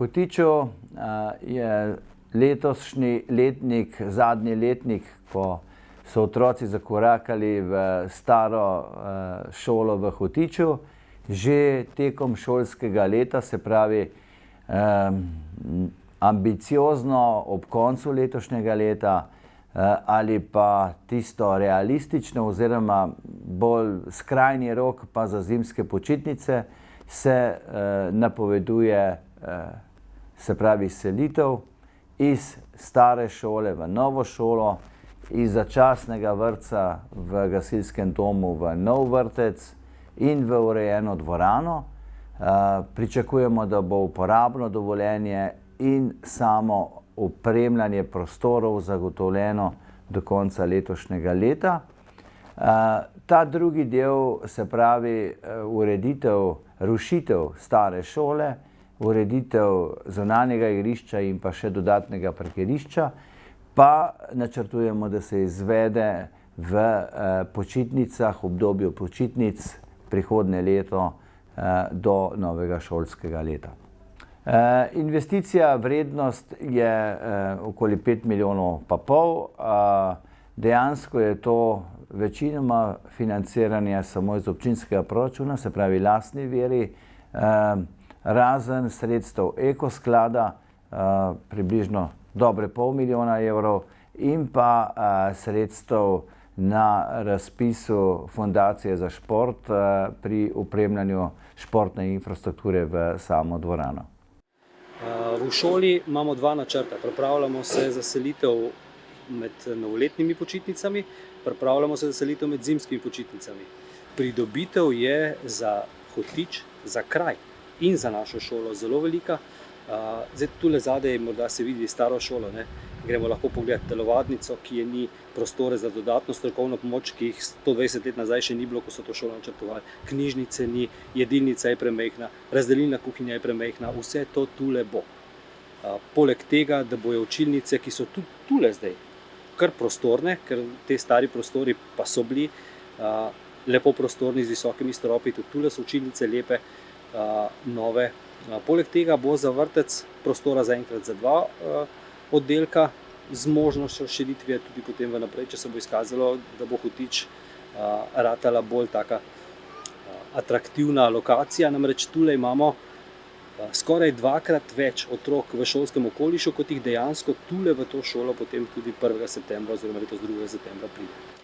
Hotiču je letošnji letnik, zadnji letnik, ko so otroci zakorakali v staro šolo v Hotiču. Že tekom šolskega leta, se pravi ambiciozno ob koncu letošnjega leta ali pa tisto realistično oziroma bolj skrajni rok pa za zimske počitnice, se napoveduje, se pravi, selitev iz stare šole v novo šolo, iz začasnega vrtca v gasilskem domu v nov vrtec in v urejeno dvorano. Pričakujemo, da bo uporabno dovoljenje in samo opremljanje prostorov zagotovljeno do konca letošnjega leta. Ta drugi del, se pravi ureditev, rušitev stare šole, ureditev zunanjega igrišča in pa še dodatnega parkirišča, pa načrtujemo, da se izvede v počitnicah, obdobju počitnic prihodnje leto do novega šolskega leta. Investicija, vrednost je okoli 5,5 milijona. Dejansko je to večinoma financiranje samo iz občinskega proračuna, se pravi lastni viri, razen sredstev Ekosklada, približno dobre pol milijona evrov, in pa sredstev na razpisu Fundacije za šport pri opremljanju športne infrastrukture v samo dvorano. V šoli imamo dva načrta. Pripravljamo se za selitev med novoletnimi počitnicami, pripravljamo se za selitev med zimskimi počitnicami. Pridobitev je za Hotič, za kraj in za našo šolo zelo velika. Zdaj tule zadaj morda se vidi staro šolo, ne? Gremo lahko pogledati telovadnico, ki je ni, prostore za dodatno strokovno pomoč, ki jih 120 let nazaj še ni bilo, ko so to šolo načrtovali. Knjižnice ni, jedilnica je premajhna, razdelilna kuhinja je premajhna, vse to tule bo. Poleg tega, da bojo učilnice, ki so tudi tule zdaj, kar prostorne, ker te stari prostori pa so bili lepo prostorni z visokimi stropi, tudi tule so učilnice lepe, nove. Poleg tega bo za vrtec prostora zaenkrat za dva oddelka, z možnostjo širitve tudi potem vnaprej, če se bo izkazalo, da bo Hotič ratala bolj taka atraktivna lokacija. Namreč tule imamo skoraj dvakrat več otrok v šolskem okolišu, kot jih dejansko tule v to šolo potem tudi 1. septembra oziroma letos 2. septembra pride.